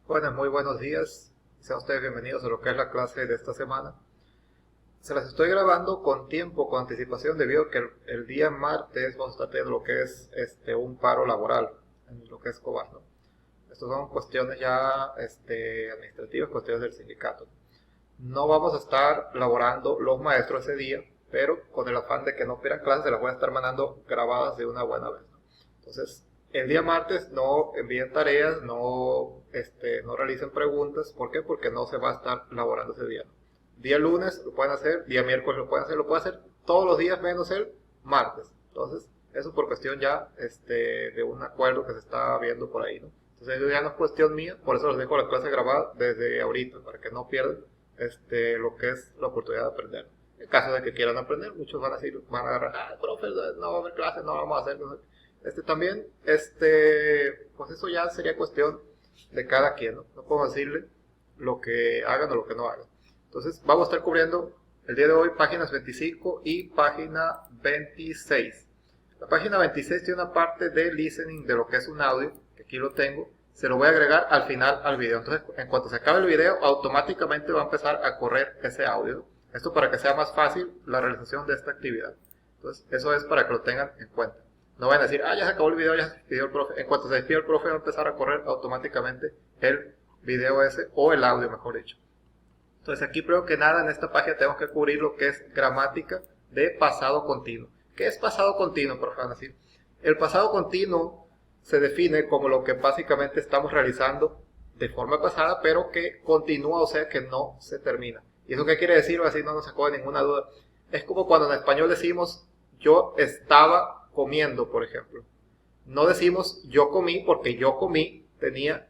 Bueno, muy buenos días. Sean ustedes bienvenidos a lo que es la clase de esta semana. Se las estoy grabando con tiempo, con anticipación, debido a que el día martes vamos a estar teniendo lo que es un paro laboral en lo que es Cobas, ¿no? Estas son cuestiones ya administrativas, cuestiones del sindicato. No vamos a estar laborando los maestros ese día, pero con el afán de que no pierdan clases, se las voy a estar mandando grabadas de una buena vez, ¿no? Entonces, el día martes no envíen tareas, no realicen preguntas. ¿Por qué? Porque no se va a estar laborando ese día, ¿no? Día lunes lo pueden hacer, día miércoles lo pueden hacer todos los días menos el martes. Entonces, eso por cuestión ya de un acuerdo que se está viendo por ahí, ¿no? Entonces, eso ya no es cuestión mía, por eso les dejo la clase grabada desde ahorita, para que no pierdan lo que es la oportunidad de aprender. En caso de que quieran aprender, muchos van a decir, van a agarrar, profe, no va a haber clases, no vamos a hacer. No. También, pues eso ya sería cuestión de cada quien, ¿no? No podemos decirle lo que hagan o lo que no hagan. Entonces, vamos a estar cubriendo el día de hoy páginas 25 y página 26. La página 26 tiene una parte de listening de lo que es un audio, que aquí lo tengo. Se lo voy a agregar al final al video. Entonces, en cuanto se acabe el video, automáticamente va a empezar a correr ese audio. Esto para que sea más fácil la realización de esta actividad. Entonces, eso es para que lo tengan en cuenta. No vayan a decir, ya se acabó el video, ya se despidió el profe. En cuanto se despide el profe, va a empezar a correr automáticamente el video ese, o el audio, mejor dicho. Entonces, aquí primero que nada, en esta página tenemos que cubrir lo que es gramática de pasado continuo. ¿Qué es pasado continuo, profe? Van a decir, el pasado continuo se define como lo que básicamente estamos realizando de forma pasada, pero que continúa, o sea, que no se termina. ¿Y eso qué quiere decir? Así no nos sacó de ninguna duda. Es como cuando en español decimos, yo estaba comiendo, por ejemplo. No decimos, yo comí, porque yo comí tenía,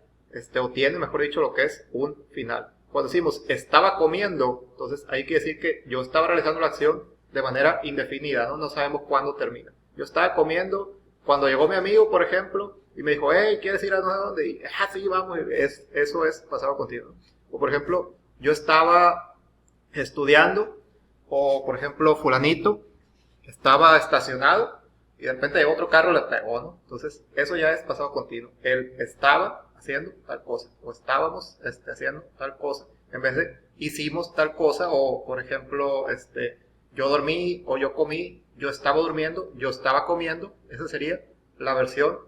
o tiene, mejor dicho, lo que es un final. Cuando decimos, estaba comiendo, entonces ahí quiere decir que yo estaba realizando la acción de manera indefinida, ¿no? No sabemos cuándo termina. Yo estaba comiendo, cuando llegó mi amigo, por ejemplo, y me dijo, hey, ¿quieres ir a no sé dónde? Y, sí, vamos, eso es pasado continuo. O por ejemplo, yo estaba estudiando, o por ejemplo, fulanito estaba estacionado y de repente otro carro le pegó, ¿no? Entonces, eso ya es pasado continuo. Él estaba haciendo tal cosa, o estábamos haciendo tal cosa, en vez de hicimos tal cosa, o por ejemplo, yo dormí, o yo comí, yo estaba durmiendo, yo estaba comiendo. Esa sería la versión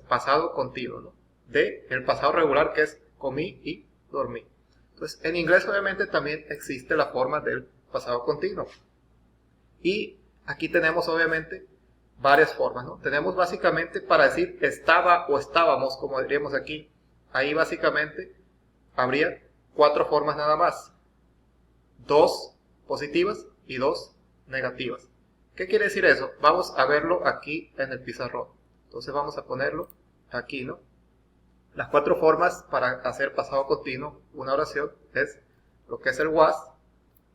pasado continuo, ¿no? De el pasado regular, que es comí y dormí. Entonces, en inglés obviamente también existe la forma del pasado continuo. Y aquí tenemos obviamente varias formas, ¿no? Tenemos básicamente para decir estaba o estábamos, como diríamos aquí. Ahí básicamente habría 4 formas nada más. 2 positivas y 2 negativas. ¿Qué quiere decir eso? Vamos a verlo aquí en el pizarrón. Entonces vamos a ponerlo aquí, ¿no? Las 4 formas para hacer pasado continuo una oración es lo que es el was,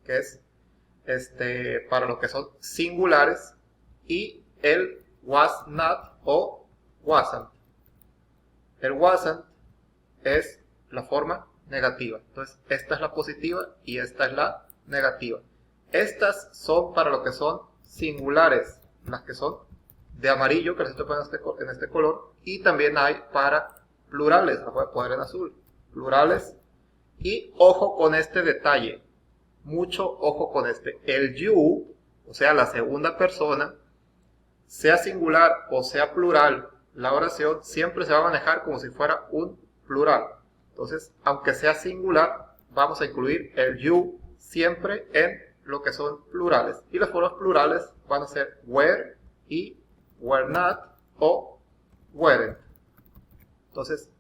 que es para lo que son singulares, y el was not o wasn't. El wasn't es la forma negativa. Entonces, esta es la positiva y esta es la negativa. Estas son para lo que son singulares, las que son de amarillo, que les estoy poniendo en este color, y también hay para plurales, las voy a poner en azul, plurales. Y ojo con este detalle, mucho ojo con este. El you, o sea, la segunda persona, sea singular o sea plural, la oración siempre se va a manejar como si fuera un plural. Entonces, aunque sea singular, vamos a incluir el you siempre en lo que son plurales. Y las formas plurales van a ser were y were not o weren't. Entonces,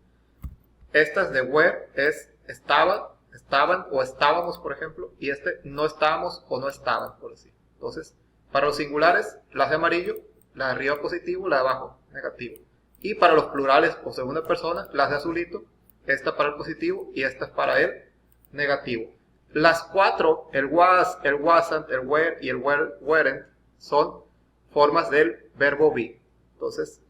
estas de were es estaban o estábamos, por ejemplo, y no estábamos o no estaban, por decir. Entonces, para los singulares, las de amarillo, la de arriba positivo, la de abajo negativo. Y para los plurales o segunda persona, las de azulito, esta para el positivo y esta es para el negativo. Las 4, el was, el wasn't, el were y el weren't, son formas del verbo be. Entonces,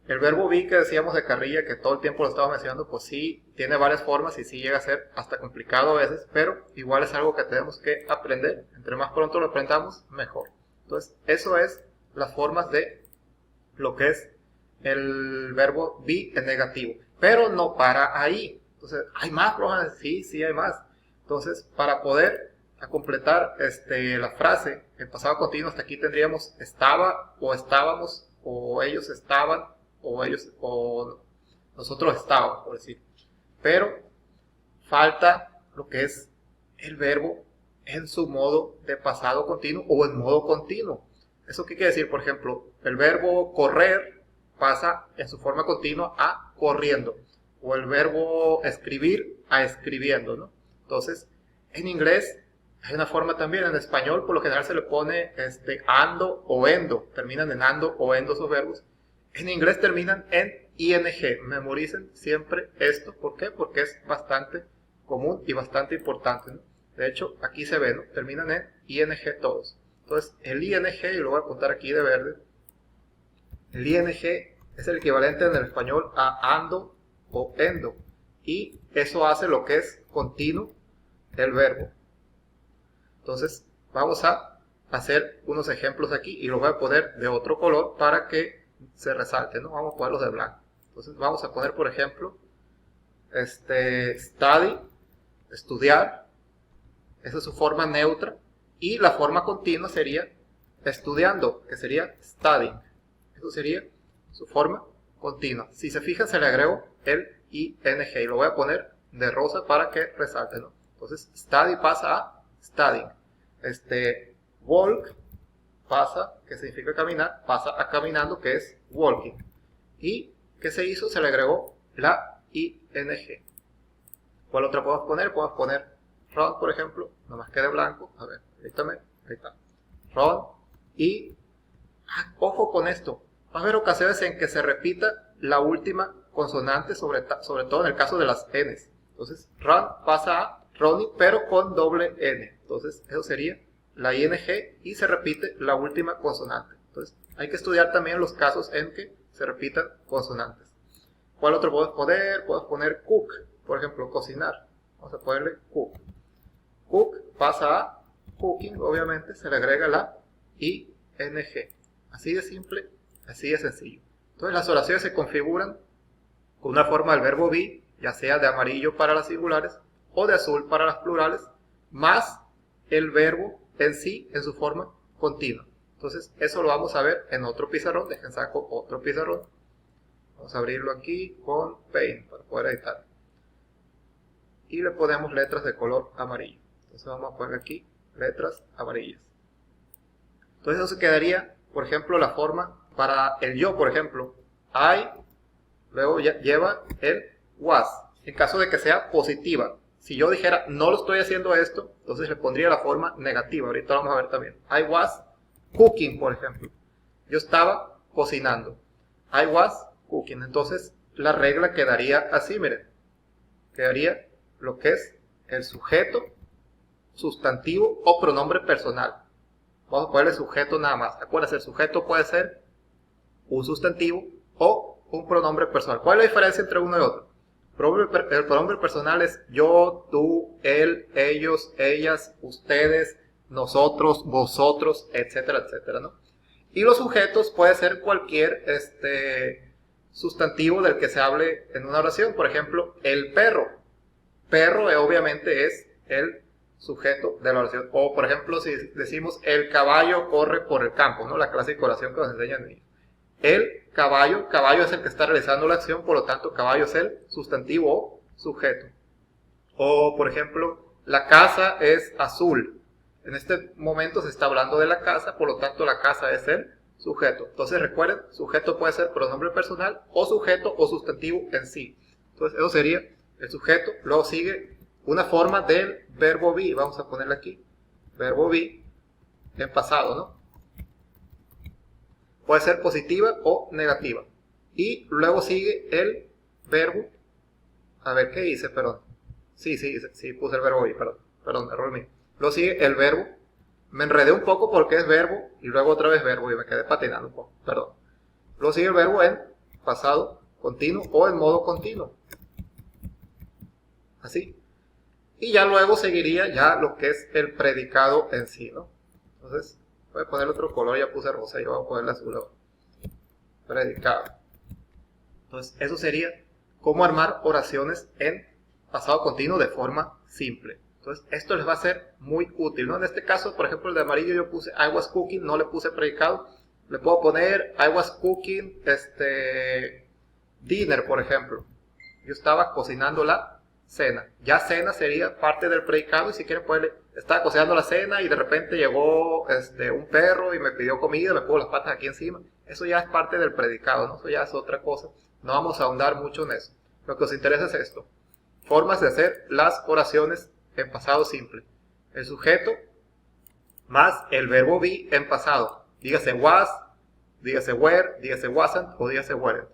el verbo be que decíamos de carrilla, que todo el tiempo lo estaba mencionando, pues sí, tiene varias formas y sí llega a ser hasta complicado a veces, pero igual es algo que tenemos que aprender. Entre más pronto lo aprendamos, mejor. Entonces, eso es las formas de lo que es el verbo be en negativo. Pero no para ahí. Entonces, ¿hay más, Rohan? Sí, sí hay más. Entonces, para poder completar la frase en pasado continuo, hasta aquí tendríamos estaba, o estábamos, o ellos estaban, o nosotros estábamos, por decir. Pero falta lo que es el verbo en su modo de pasado continuo o en modo continuo. ¿Eso qué quiere decir? Por ejemplo, el verbo correr pasa en su forma continua a corriendo, o el verbo escribir a escribiendo, ¿no? Entonces, en inglés hay una forma también, en español por lo general se le pone ando o endo, terminan en ando o endo esos verbos. En inglés terminan en ing. Memoricen siempre esto. ¿Por qué? Porque es bastante común y bastante importante, ¿no? De hecho, aquí se ve, ¿no? Terminan en ing todos. Entonces, el ing, y lo voy a apuntar aquí de verde, el ing es el equivalente en el español a ando o endo. Y eso hace lo que es continuo el verbo. Entonces, vamos a hacer unos ejemplos aquí y los voy a poner de otro color para que se resalte, ¿no? Vamos a ponerlos de blanco. Entonces, vamos a poner, por ejemplo, study, estudiar. Esa es su forma neutra. Y la forma continua sería estudiando, que sería studying. Eso sería su forma continua. Si se fijan, se le agrego el ing y lo voy a poner de rosa para que resalte, ¿no? Entonces, study pasa a studying. Walk pasa, que significa caminar, pasa a caminando, que es walking. ¿Y qué se hizo? Se le agregó la ing. ¿Cuál otra podemos poner? Podemos poner run, por ejemplo, nomás quede blanco. A ver, ahí está. Run. Y, ojo con esto, va a haber ocasiones en que se repita la última consonante, sobre todo en el caso de las n's. Entonces, run pasa a running, pero con doble n. Entonces, eso sería la ing y se repite la última consonante. Entonces, hay que estudiar también los casos en que se repitan consonantes. ¿Cuál otro puedes poner? Puedes poner cook, por ejemplo, cocinar. Vamos a ponerle cook. Cook pasa a cooking, obviamente, se le agrega la ing. Así de simple, así de sencillo. Entonces, las oraciones se configuran con una forma del verbo be, ya sea de amarillo para las singulares o de azul para las plurales, más el verbo en sí en su forma continua. Entonces, eso lo vamos a ver en otro pizarrón. Dejen saco otro pizarrón. Vamos a abrirlo aquí con Paint para poder editar. Y le ponemos letras de color amarillo. Entonces, vamos a poner aquí letras amarillas. Entonces, eso quedaría, por ejemplo, la forma para el yo, por ejemplo. I, luego lleva el was. En caso de que sea positiva. Si yo dijera, no lo estoy haciendo esto, entonces le pondría la forma negativa. Ahorita lo vamos a ver también. I was cooking, por ejemplo. Yo estaba cocinando. I was cooking. Entonces, la regla quedaría así, miren. Quedaría lo que es el sujeto, sustantivo o pronombre personal. Vamos a ponerle sujeto nada más. Acuérdense, el sujeto puede ser un sustantivo o un pronombre personal. ¿Cuál es la diferencia entre uno y otro? El pronombre personal es yo, tú, él, ellos, ellas, ustedes, nosotros, vosotros, etcétera, etcétera, ¿no? Y los sujetos puede ser cualquier sustantivo del que se hable en una oración. Por ejemplo, el perro. Perro obviamente es el sujeto de la oración. O por ejemplo, si decimos el caballo corre por el campo, ¿no? La clásica oración que nos enseñan niños. El caballo es el que está realizando la acción, por lo tanto caballo es el sustantivo o sujeto. O por ejemplo, la casa es azul. En este momento se está hablando de la casa, por lo tanto la casa es el sujeto. Entonces recuerden, sujeto puede ser pronombre personal o sujeto o sustantivo en sí. Entonces eso sería el sujeto. Luego sigue una forma del verbo be. Vamos a ponerle aquí. Verbo be en pasado, ¿no? Puede ser positiva o negativa. Y luego sigue el verbo. A ver, ¿qué hice? Perdón. Sí, puse el verbo be, perdón, error mío. Luego sigue el verbo. Me enredé un poco porque es verbo y luego otra vez verbo y me quedé patinando un poco, perdón. Luego sigue el verbo en pasado continuo o en modo continuo. Así. Y ya luego seguiría ya lo que es el predicado en sí, ¿no? Entonces, voy a poner otro color, ya puse rosa y voy a ponerle azul ahora. Predicado. Entonces, eso sería cómo armar oraciones en pasado continuo de forma simple. Entonces, esto les va a ser muy útil, ¿no? En este caso, por ejemplo, el de amarillo yo puse I was cooking, no le puse predicado. Le puedo poner I was cooking dinner, por ejemplo. Yo estaba cocinando la cena. Ya cena sería parte del predicado y si quieren ponerle, estaba cocinando la cena y de repente llegó un perro y me pidió comida, me puso las patas aquí encima. Eso ya es parte del predicado, ¿no? Eso ya es otra cosa. No vamos a ahondar mucho en eso. Lo que os interesa es esto. Formas de hacer las oraciones en pasado simple. El sujeto más el verbo be en pasado. Dígase was, dígase were, dígase wasn't o dígase weren't.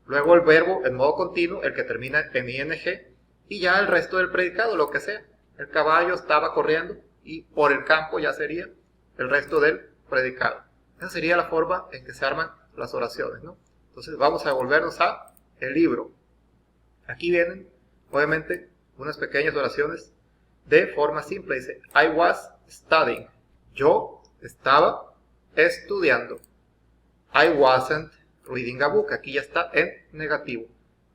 Luego el verbo en modo continuo, el que termina en ing, y ya el resto del predicado, lo que sea. El caballo estaba corriendo y por el campo ya sería el resto del predicado. Esa sería la forma en que se arman las oraciones, ¿no? Entonces vamos a volvernos a el libro. Aquí vienen, obviamente, unas pequeñas oraciones de forma simple. Dice, I was studying. Yo estaba estudiando. I wasn't reading a book. Aquí ya está en negativo.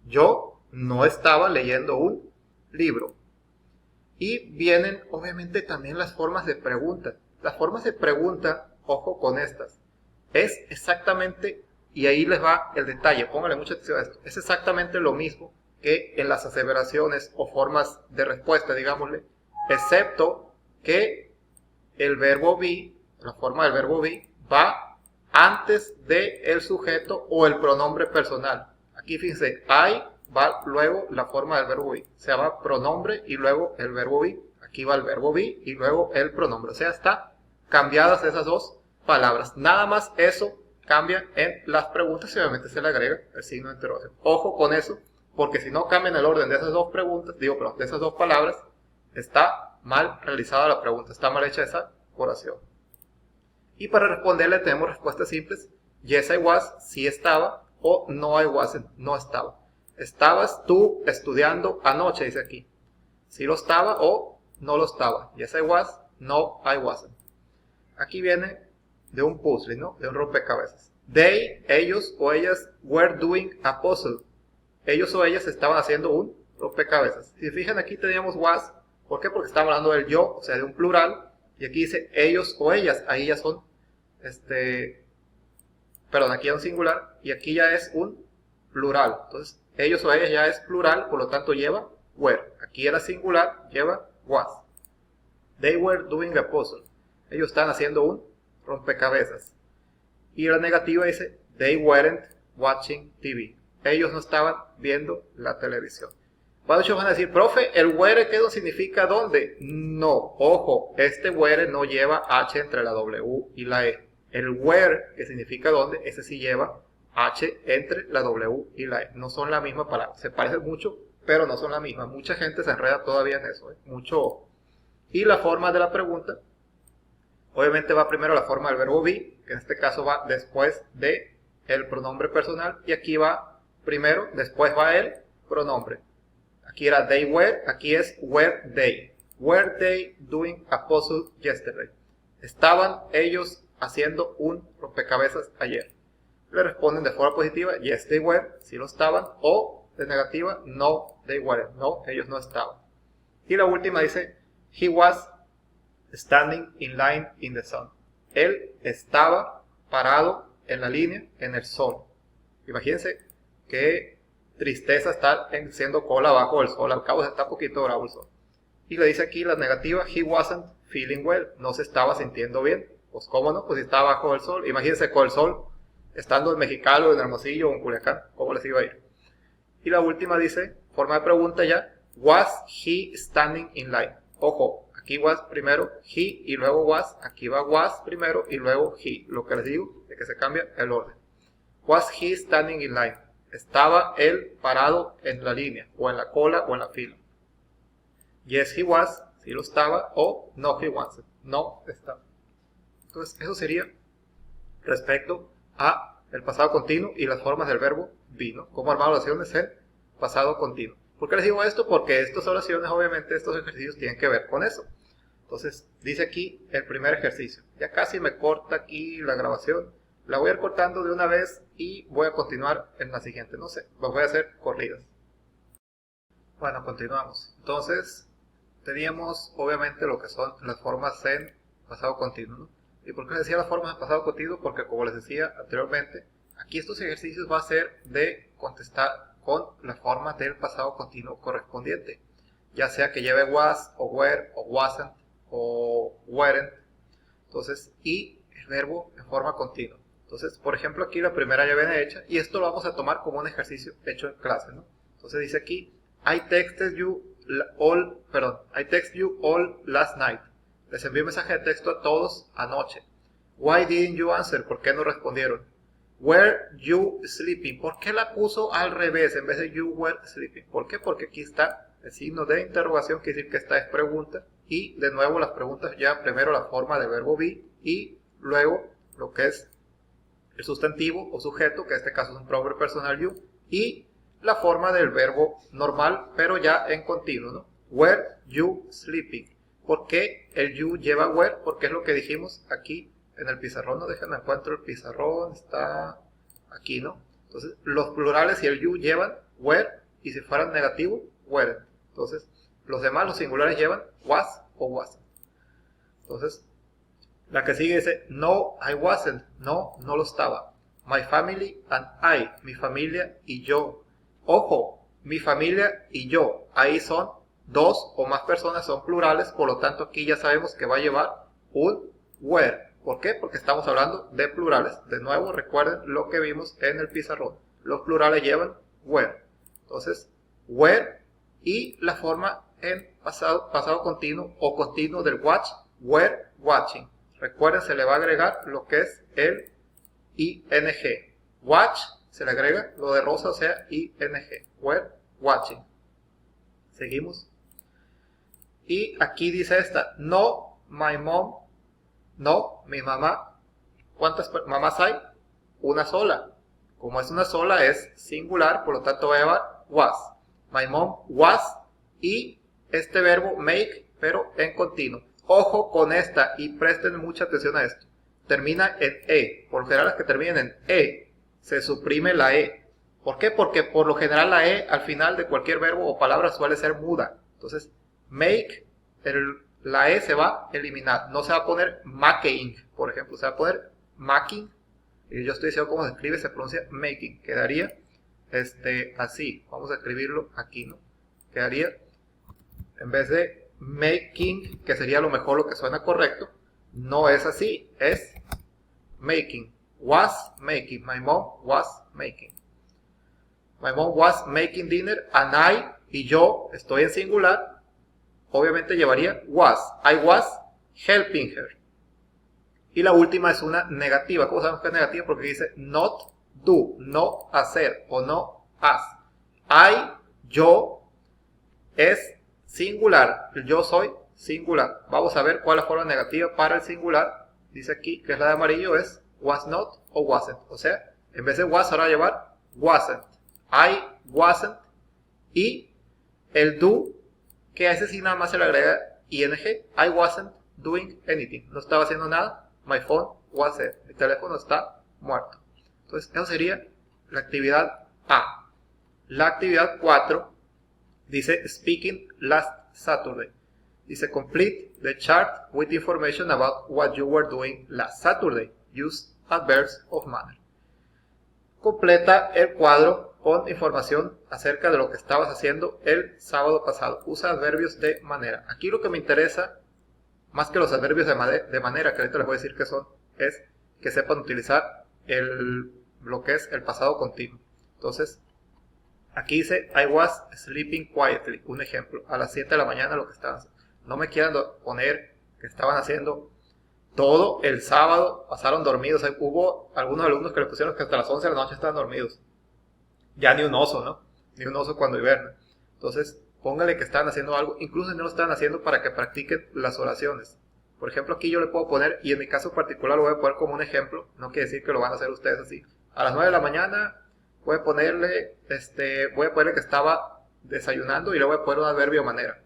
Yo no estaba leyendo un libro. Y vienen, obviamente, también las formas de pregunta. Las formas de pregunta, ojo con estas. Es exactamente, y ahí les va el detalle, pónganle mucha atención a esto. Es exactamente lo mismo que en las aseveraciones o formas de respuesta, digámosle, excepto que el verbo be, la forma del verbo be, va antes del sujeto o el pronombre personal. Aquí fíjense, I va luego la forma del verbo be. O sea, va pronombre y luego el verbo be. Aquí va el verbo be y luego el pronombre. O sea, está cambiadas esas dos palabras. Nada más eso cambia en las preguntas y obviamente se le agrega el signo de interrogación. Ojo con eso, porque si no cambian el orden de esas dos preguntas, de esas dos palabras, está mal realizada la pregunta, está mal hecha esa oración. Y para responderle tenemos respuestas simples. Yes, I was, sí estaba, o no, I wasn't, no estaba. ¿Estabas tú estudiando anoche? Dice aquí. Sí lo estaba o no lo estaba. Yes, I was, no, I wasn't. Aquí viene de un puzzle, ¿no? De un rompecabezas. They, ellos o ellas, were doing a puzzle. Ellos o ellas estaban haciendo un rompecabezas. Si se fijan, aquí teníamos was. ¿Por qué? Porque estamos hablando del yo, o sea, de un plural. Y aquí dice ellos o ellas. Ahí ya son, perdón, aquí ya un singular. Y aquí ya es un plural. Entonces, ellos o ellas ya es plural, por lo tanto lleva were. Aquí era singular, lleva was. They were doing a puzzle. Ellos están haciendo un rompecabezas. Y la negativa dice, they weren't watching TV. Ellos no estaban viendo la televisión. Muchos van a decir, profe, ¿el were qué significa dónde? No, ojo, este were no lleva H entre la W y la E. El where, que significa dónde, ese sí lleva H entre la W y la E. No son la misma palabra. Se parecen mucho, pero no son la misma. Mucha gente se enreda todavía en eso. Mucho ojo. Y la forma de la pregunta, obviamente va primero la forma del verbo be, que en este caso va después de el pronombre personal. Y aquí va primero, después va el pronombre. Aquí era they were, aquí es were they. Were they doing a puzzle yesterday? ¿Estaban ellos haciendo un rompecabezas ayer? Le responden de forma positiva, yes they were, sí lo estaban, o de negativa, no they weren't, no, ellos no estaban. Y la última dice, he was standing in line in the sun. Él estaba parado en la línea en el sol. Imagínense qué tristeza estar siendo cola abajo del sol. Al cabo está poquito bravo el sol. Y le dice aquí la negativa, he wasn't feeling well. No se estaba sintiendo bien. Pues cómo no, pues si está abajo del sol. Imagínense con el sol estando en Mexicali, en Hermosillo o en Culiacán. ¿Cómo les iba a ir? Y la última dice, forma de pregunta ya, was he standing in line? Ojo, aquí was primero he y luego was. Aquí va was primero y luego he. Lo que les digo es que se cambia el orden. Was he standing in line? ¿Estaba él parado en la línea, o en la cola, o en la fila? Yes, he was, sí lo estaba, o no, he wasn't, no estaba. Entonces, eso sería respecto a el pasado continuo y las formas del verbo be, ¿no? Cómo armar oraciones en pasado continuo. ¿Por qué les digo esto? Porque estas oraciones, obviamente, estos ejercicios tienen que ver con eso. Entonces, dice aquí el primer ejercicio. Ya casi me corta aquí la grabación. La voy a ir cortando de una vez y voy a continuar en la siguiente. No sé, las voy a hacer corridas. Bueno, continuamos. Entonces, teníamos obviamente lo que son las formas en pasado continuo, ¿no? ¿Y por qué les decía las formas en pasado continuo? Porque como les decía anteriormente, aquí estos ejercicios va a ser de contestar con la forma del pasado continuo correspondiente, ya sea que lleve was o were o wasn't o weren't. Entonces, y el verbo en forma continua. Entonces, por ejemplo, aquí la primera ya viene hecha y esto lo vamos a tomar como un ejercicio hecho en clase, ¿no? Entonces dice aquí, I texted you all last night. Les envié un mensaje de texto a todos anoche. Why didn't you answer? ¿Por qué no respondieron? Were you sleeping? ¿Por qué la puso al revés en vez de you were sleeping? ¿Por qué? Porque aquí está el signo de interrogación, quiere decir que esta es pregunta. Y de nuevo las preguntas ya primero la forma del verbo be y luego lo que es el sustantivo o sujeto, que en este caso es un proverbio personal you, y la forma del verbo normal, pero ya en continuo, ¿no? Were you sleeping? ¿Por qué el you lleva were? Porque es lo que dijimos aquí en el pizarrón, ¿no? Déjenme encuentro el pizarrón, está aquí, ¿no? Entonces, los plurales y el you llevan were, y si fueran negativos, weren't. Entonces, los demás, los singulares llevan was o wasn't. Entonces, la que sigue dice, no, I wasn't. No, no lo estaba. My family and I. Mi familia y yo. Ojo, mi familia y yo. Ahí son dos o más personas, son plurales. Por lo tanto, aquí ya sabemos que va a llevar un were. ¿Por qué? Porque estamos hablando de plurales. De nuevo, recuerden lo que vimos en el pizarrón. Los plurales llevan were. Entonces, were y la forma en pasado continuo o continuo del watch, were watching. Recuerden, se le va a agregar lo que es el ing. Watch, se le agrega lo de rosa, o sea, ing. Were watching. Seguimos. Y aquí dice esta, no, my mom, no, mi mamá. ¿Cuántas mamás hay? Una sola. Como es una sola, es singular, por lo tanto va a llevar was. My mom was y este verbo make, pero en continuo. Ojo con esta y presten mucha atención a esto. Termina en E. Por lo general las que terminen en E, se suprime la E. ¿Por qué? Porque por lo general la E al final de cualquier verbo o palabra suele ser muda. Entonces, make, la E se va a eliminar. No se va a poner making, por ejemplo. Se va a poner making. Y yo estoy diciendo cómo se escribe, se pronuncia making. Quedaría así. Vamos a escribirlo aquí, ¿no? Quedaría, en vez de making, que sería lo mejor, lo que suena correcto, no es así, es making. Was making. My mom was making. My mom was making dinner and I, y yo estoy en singular, obviamente llevaría was. I was helping her. Y la última es una negativa. ¿Cómo sabemos que es negativa? Porque dice not do, no hacer o no haz. I, yo, es singular. El yo soy singular. Vamos a ver cuál es la forma negativa para el singular. Dice aquí que es la de amarillo, es was not o wasn't. O sea, en vez de was ahora va a llevar wasn't. I wasn't. Y el do, que a ese sí nada más se le agrega ing. I wasn't doing anything. No estaba haciendo nada. My phone was dead. Mi teléfono está muerto. Entonces, eso sería la actividad A. La actividad 4 dice speaking last Saturday. Dice complete the chart with information about what you were doing last Saturday. Use adverbs of manner. Completa el cuadro con información acerca de lo que estabas haciendo el sábado pasado. Usa adverbios de manera. Aquí lo que me interesa, más que los adverbios de manera, que ahorita les voy a decir que son, es que sepan utilizar lo que es el pasado continuo. Entonces, aquí dice, I was sleeping quietly. Un ejemplo, a las 7 de la mañana lo que estaban haciendo. No me quieran poner que estaban haciendo todo el sábado, pasaron dormidos. Hubo algunos alumnos que le pusieron que hasta las 11 de la noche estaban dormidos. Ya ni un oso, ¿no? Ni un oso cuando hiberna. Entonces, póngale que estaban haciendo algo, incluso si no lo estaban haciendo, para que practiquen las oraciones. Por ejemplo, aquí yo le puedo poner, y en mi caso particular lo voy a poner como un ejemplo, no quiere decir que lo van a hacer ustedes así. A las 9 de la mañana voy a ponerle que estaba desayunando y le voy a poner un adverbio manera.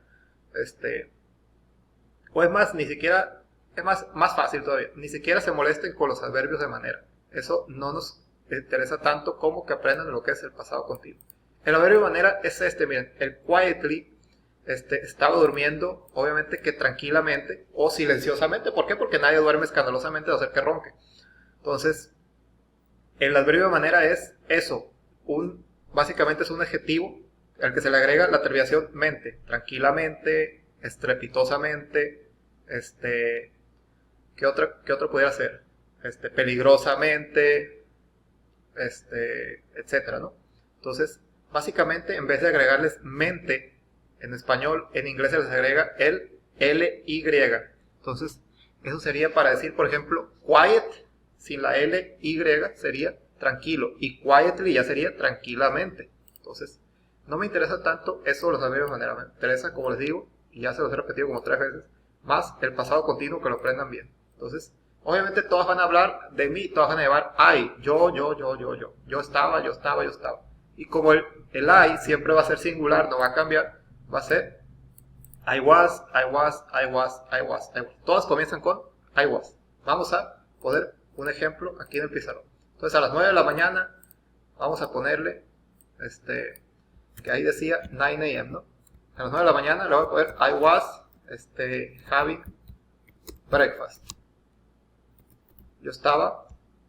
O es más, ni siquiera, es más fácil todavía, ni siquiera se molesten con los adverbios de manera. Eso no nos interesa tanto como que aprendan lo que es el pasado continuo. El adverbio de manera es miren, el quietly estaba durmiendo, obviamente que tranquilamente o silenciosamente. ¿Por qué? Porque nadie duerme escandalosamente de hacer que ronque. Entonces, el adverbio de manera es eso, básicamente es un adjetivo al que se le agrega la terminación mente, tranquilamente, estrepitosamente, ¿qué otro pudiera ser? Peligrosamente, etcétera, ¿no? Entonces, básicamente, en vez de agregarles mente en español, en inglés se les agrega el ly. Entonces, eso sería para decir, por ejemplo, quiet, sin la ly sería tranquilo, y quietly ya sería tranquilamente. Entonces, no me interesa tanto eso de los adverbios de manera, me interesa, como les digo, y ya se los he repetido como 3 veces, más el pasado continuo, que lo aprendan bien. Entonces, obviamente todas van a hablar de mí, todas van a llevar I, yo estaba. Y como el I siempre va a ser singular, no va a cambiar, va a ser I was. Todas comienzan con I was. Vamos a poner un ejemplo aquí en el pizarrón. Entonces a las 9 de la mañana vamos a ponerle, que ahí decía 9 a.m., ¿no? A las 9 de la mañana le voy a poner I was, having breakfast. Yo estaba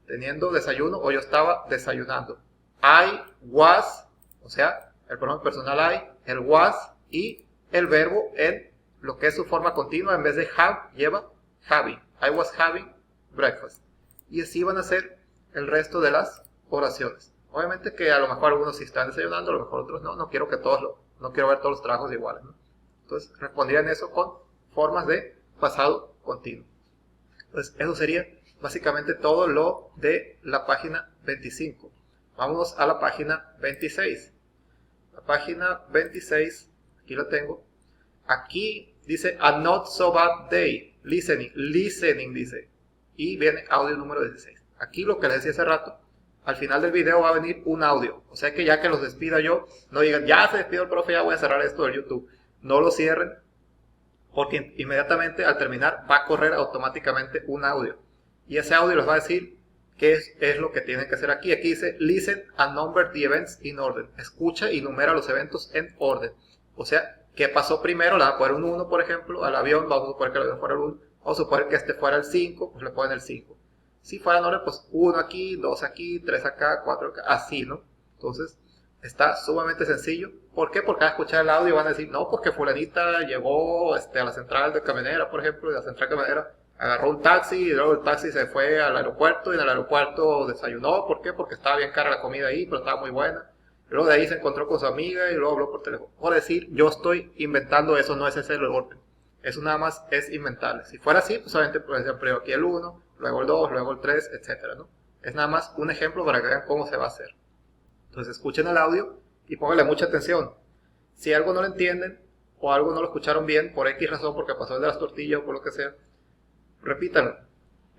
teniendo desayuno o yo estaba desayunando. I was, o sea, el pronombre personal I, el was y el verbo en lo que es su forma continua, en vez de have, lleva having. I was having breakfast. Y así van a ser el resto de las oraciones. Obviamente que a lo mejor algunos sí están desayunando, a lo mejor otros no. No quiero ver todos los trabajos iguales, ¿no? Entonces responderían eso con formas de pasado continuo. Entonces eso sería básicamente todo lo de la página 25. Vámonos a la página 26. La página 26, aquí la tengo. Aquí dice a not so bad day. Listening dice. Y viene audio número 16. Aquí lo que les decía hace rato, al final del video va a venir un audio. O sea que ya que los despida yo, no digan, ya se despidió el profe, ya voy a cerrar esto del YouTube. No lo cierren, porque inmediatamente al terminar va a correr automáticamente un audio. Y ese audio les va a decir qué es lo que tienen que hacer aquí. Aquí dice, listen and number the events in order. Escucha y numera los eventos en orden. O sea, ¿qué pasó primero? Le van a poner un 1, por ejemplo, al avión. Vamos a suponer que el avión fuera el 1. Vamos a suponer que este fuera el 5, pues le ponen el 5. Si fuera en orden, pues 1 aquí, 2 aquí, 3 acá, 4 acá, así, ¿no? Entonces, está sumamente sencillo. ¿Por qué? Porque al escuchar el audio van a decir, no, porque fulanita llegó a la central de camionera, por ejemplo, y la central camionera agarró un taxi y luego el taxi se fue al aeropuerto y en el aeropuerto desayunó. ¿Por qué? Porque estaba bien cara la comida ahí, pero estaba muy buena. Luego de ahí se encontró con su amiga y luego habló por teléfono. Por decir, yo estoy inventando eso, no es ese el orden. Eso nada más es inventable. Si fuera así, pues obviamente por ejemplo aquí el 1, luego el 2, luego el 3, etcétera, ¿no? Es nada más un ejemplo para que vean cómo se va a hacer. Entonces escuchen el audio y pónganle mucha atención. Si algo no lo entienden o algo no lo escucharon bien, por X razón, porque pasó el de las tortillas o por lo que sea, repítanlo.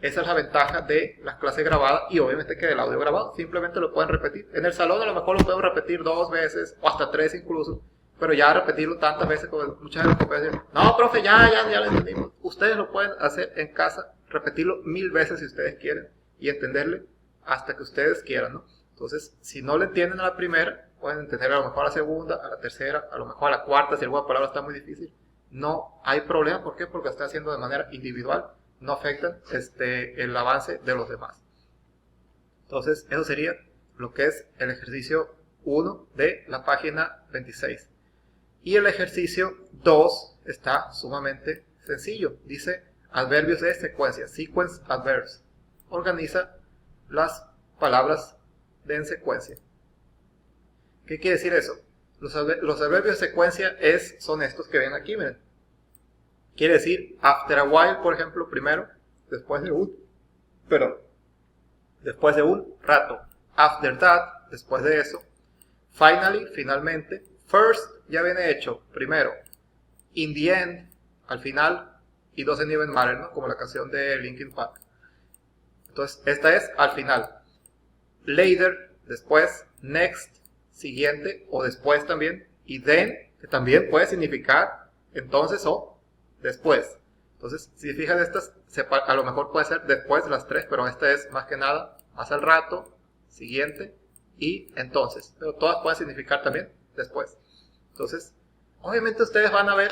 Esa es la ventaja de las clases grabadas y obviamente que del audio grabado. Simplemente lo pueden repetir. En el salón a lo mejor lo pueden repetir 2 veces o hasta 3 incluso. Pero ya repetirlo tantas veces como muchas veces pueden decir, no, profe, ya lo entendimos. Ustedes lo pueden hacer en casa, repetirlo 1000 veces si ustedes quieren y entenderle hasta que ustedes quieran, ¿no? Entonces, si no le entienden a la primera, pueden entender a lo mejor a la segunda, a la tercera, a lo mejor a la cuarta, si alguna palabra está muy difícil. No hay problema, ¿por qué? Porque lo están haciendo de manera individual, no afectan el avance de los demás. Entonces, eso sería lo que es el ejercicio 1 de la página 26. Y el ejercicio 2 está sumamente sencillo. Dice adverbios de secuencia, sequence adverbs. Organiza las palabras en secuencia. ¿Qué quiere decir eso? Los adverbios de secuencia son estos que ven aquí, miren. Quiere decir after a while, por ejemplo, primero, después de un rato. After that, después de eso. Finally, finalmente. First, ya viene hecho, primero. In the end, al final. Y doesn't even matter, ¿no? Como la canción de Linkin Park. Entonces, esta es al final. Later, después. Next, siguiente o después también. Y then, que también puede significar entonces o después. Entonces, si fijan estas, a lo mejor puede ser después de las 3, pero esta es más que nada más al rato, siguiente y entonces, pero todas pueden significar también después. Entonces, obviamente ustedes van a ver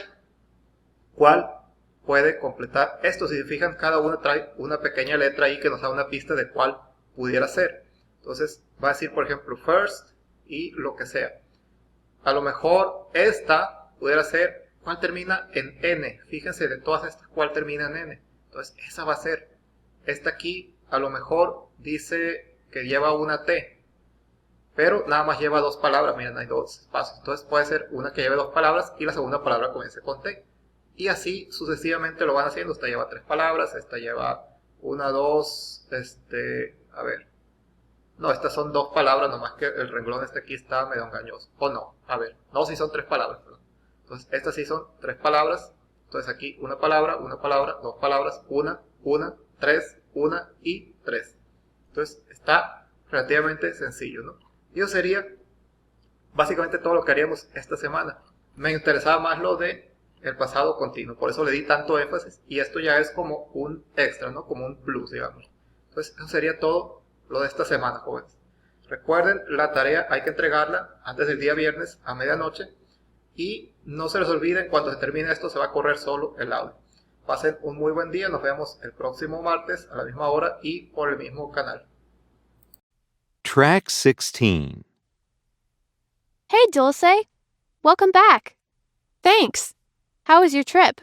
cuál puede completar esto. Si se fijan, cada uno trae una pequeña letra ahí que nos da una pista de cuál pudiera ser. Entonces va a decir, por ejemplo, first y lo que sea. A lo mejor esta pudiera ser cuál termina en N. Fíjense, de todas estas, cuál termina en N. Entonces esa va a ser. Esta aquí a lo mejor dice que lleva una T, pero nada más lleva dos palabras. Miren, hay dos espacios. Entonces puede ser una que lleve dos palabras y la segunda palabra comience con T. Y así sucesivamente lo van haciendo. Esta lleva tres palabras, esta lleva una, dos, a ver. No, estas son dos palabras, nomás que el renglón aquí está medio engañoso. O no, a ver. No, sí son tres palabras, perdón. Entonces, estas sí son tres palabras. Entonces aquí una palabra, dos palabras, una, tres, una y tres. Entonces está relativamente sencillo, ¿no? Y eso sería básicamente todo lo que haríamos esta semana. Me interesaba más lo de el pasado continuo, por eso le di tanto énfasis, y esto ya es como un extra, ¿no? Como un plus, digamos. Entonces eso sería todo lo de esta semana, jóvenes. Recuerden, la tarea hay que entregarla antes del día viernes a medianoche, y no se les olviden, cuando se termine esto se va a correr solo el audio. Pasen un muy buen día, nos vemos el próximo martes a la misma hora y por el mismo canal. Track 16. Hey, Dulce. Welcome back. Thanks. How was your trip?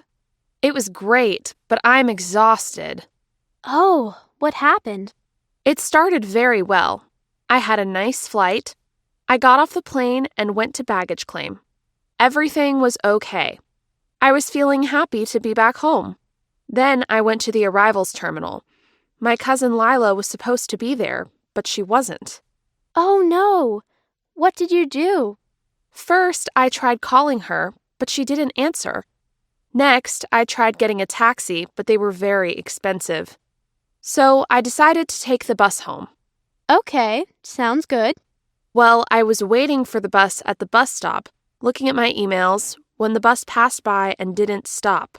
It was great, but I'm exhausted. Oh, what happened? It started very well. I had a nice flight. I got off the plane and went to baggage claim. Everything was okay. I was feeling happy to be back home. Then I went to the arrivals terminal. My cousin Lila was supposed to be there, but she wasn't. Oh, no. What did you do? First, I tried calling her, but she didn't answer. Next, I tried getting a taxi, but they were very expensive. So I decided to take the bus home. Okay, sounds good. Well, I was waiting for the bus at the bus stop, looking at my emails, when the bus passed by and didn't stop.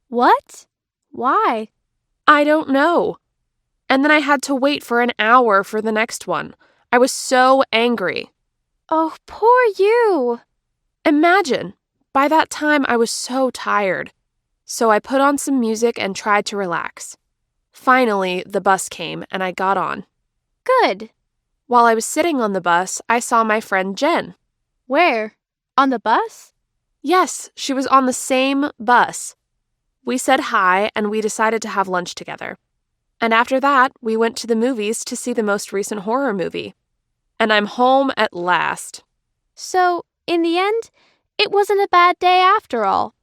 What? Why? I don't know. And then I had to wait for an hour for the next one. I was so angry. Oh, poor you. Imagine, by that time I was so tired. So I put on some music and tried to relax. Finally, the bus came and I got on. Good. While I was sitting on the bus, I saw my friend Jen. Where? On the bus? Yes, she was on the same bus. We said hi and we decided to have lunch together. And after that, we went to the movies to see the most recent horror movie. And I'm home at last. So, in the end, it wasn't a bad day after all.